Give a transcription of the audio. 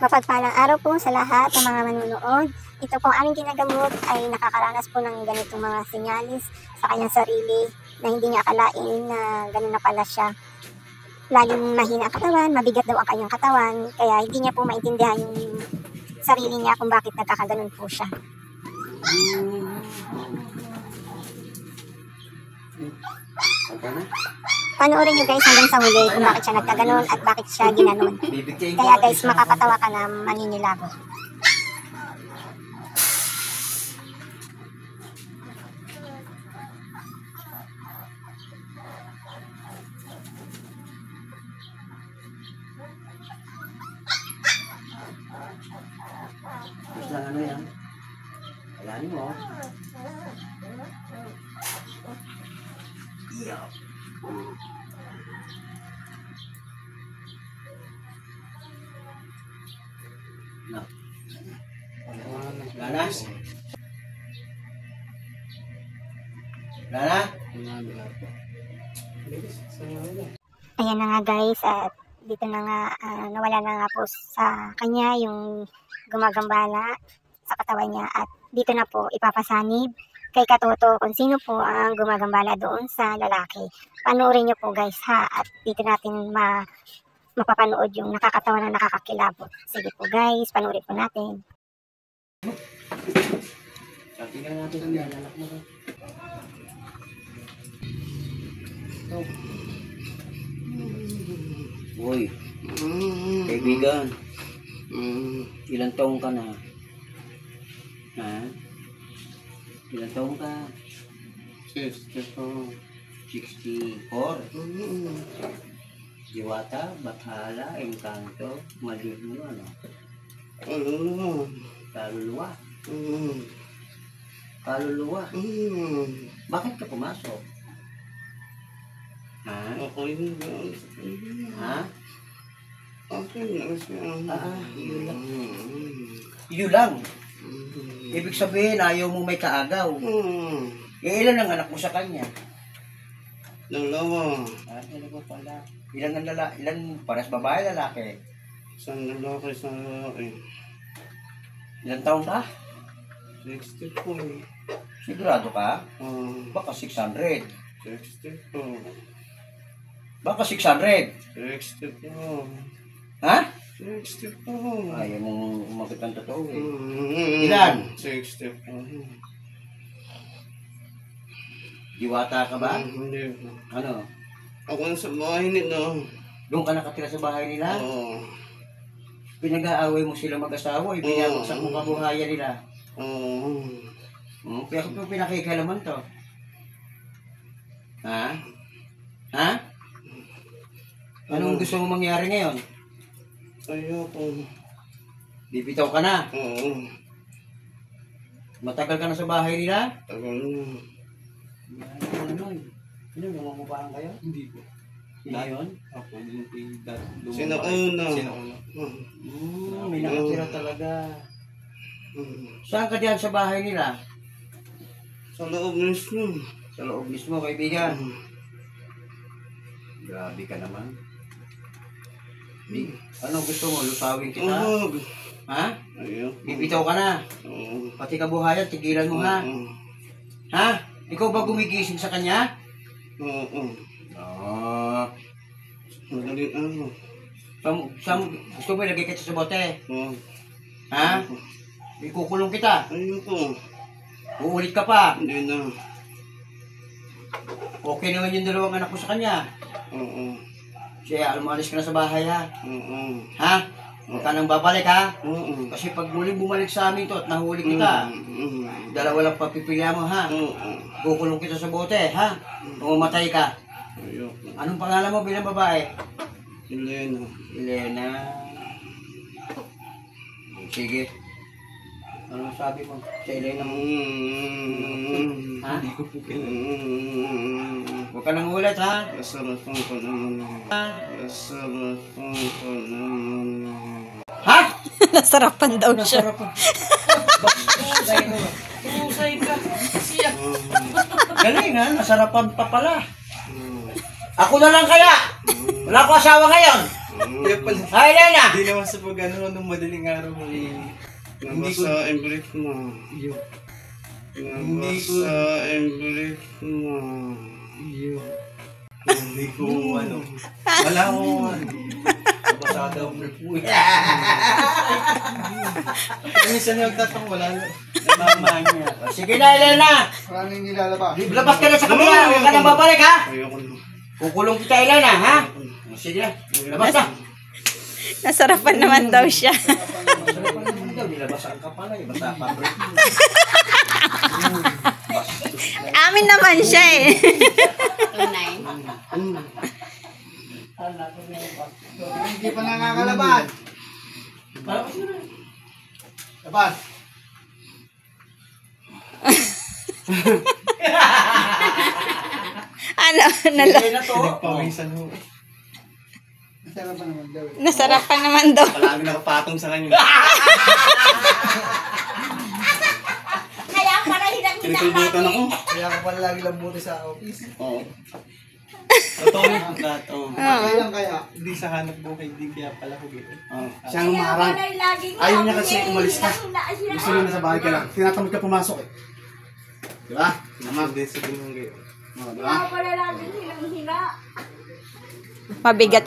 Mapagpalang araw po sa lahat ng mga manunood. Ito pong aming ginagamot ay nakakaranas po ng ganitong mga sinyalis sa kanyang sarili na hindi niya akalain na ganun na pala siya. Laging mahina ang katawan, mabigat daw ang kanyang katawan, kaya hindi niya po maintindihan yung sarili niya kung bakit nagkakaganon po siya. Panoorin nyo guys hanggang sa huli kung bakit siya nagkaganon at bakit siya ginanon. Kaya guys, makapatawa ka na maninilabo. Ano yan? Alanin mo. Yeah. No. Ganas? Lana? Ayan na nga guys, at dito na nga nawala na nga po sa kanya yung gumagambala sa katawan niya, at dito na po ipapasanib kay Katoto kung sino po ang gumagambala doon sa lalaki. Panoorin nyo po guys ha, at dito natin mapapanood yung nakakatawa na nakakakilabot. Sige po guys, panoorin po natin. Tingnan natin ang lalak mo. Uy, kaibigan, ilang taong ka na? Ha? Ilang taong ka? 64. 64? Diwata, Bathala, Engkanto, Maligno, ano? Kaluluwa. Kaluluwa. Bakit ka pumasok? Ha? Okay na. Ha? Okay na siya. Yun lang. Yun lang. Ibig sabihin, ayaw mo may kaagaw. Ilan ang anak mo sa kanya? Dalawa. Dalawa pala. Ilan pares babae, lalaki? Isang lalaki, isang lalaki. Ilan taon ka? 64. Sigurado ka? Baka 600. 64. Baka 600. 64. Ha? 64. Ayaw mong umakit ang totoo eh. Ilan? 64. Diwata ka ba? Hindi. Ano? Ako na sa bahay nila. Doon ka nakatira sa bahay nila? Oo. Pinag-aaway mo sila mag-asawa, ibinabagsak mo kabuhayan nila. Oo. Pero kung pinakikalaman to. Ha? Ha? Anong gusto mo mangyari ngayon? Ayoko. Bibitaw ka na? Oo. Matagal ka na sa bahay nila? Tagal na. Ano, namamupaan kayo? Hindi po. Ngayon? Ako, yung Sinauna. May nakatira talaga. Saan ka diyan sa bahay nila? Sa loob mismo. Sa loob mismo, kaibigan. Grabe ka naman. Ano gusto mo? Lusawin kita? Ha? Ayoko. Bibitaw ka na? Oo. Pati kabuhayan, tigilan mo ha? Ha? Ikaw ba gumigising sa kanya? Oo. Oo. Madaling ano. Gusto mo ilagay kita sa bote? Oo. Ha? Ikukulong kita. Ayoko. Uulit ka pa. Hindi na. Okay naman yung dalawang anak ko sa kanya. Oo. Siya, umalis ka na sa bahay ha? Oo. Ha? Huwag ka nang babalik ha? Oo. Kasi pag muling bumalik sa amin to at nahuli kita, dalawa lang papipilihan mo ha? Oo. Kukulong kita sa bote ha? Umamatay ka. Ayoko. Anong pangalan mo bilang babae? Elena. Elena. Sige. Ano sabi mo sa Elena mo? Ha? Hindi ko po Huwag ka nang ulit ha? Nasarapan ko naman. Nasarapan ko naman. Ha? Nasarapan daw siya. Pusay ka. Siya. Galing ha? Nasarapan pa pala. Ako na lang kaya? Wala ko asawa ngayon. Kaya pala, Ay, Elena! hindi naman sa pag-ano nung madaling araw eh. Nabasa ang brief mo. Nabasa ang brief mo. Hindi ko ano. Wala ko ano. Nabasa daw ang po. Minsan yung tatang wala na. Namamanya. Sige na, Elena! Maraming nilalaba. Labas ka na sa kabila. Huwag ka nang babalik, ha? Ayoko na. Kukulong kita, Elena, ha? Sige na. Labas na. Nasarapan naman daw siya. Nilabasan ka pala. Basta pa, bro. Amin naman siya eh. Hindi pa nakakalaban. Laban. Ano, Elena to. Pawisan mo. Masarap pa naman daw. nasarapan naman daw. Palagi nakapatong sa kanya. Kaya pala hinang-hinang Pinagkulbutan ako. Kaya ka pala lagi lambuti sa office. Oo. Totoo yung dato. Kailan kaya? Hindi sa hanap buhay, hindi kaya pala ko gito. Siya ang umarang. Ayaw niya kasi umalis ka. Gusto niya nasa bahay ka lang. Tinatamad ka pumasok eh. Diba? Naman din sa binunggay. Diba? Pala laging hinang-hina. Mabigat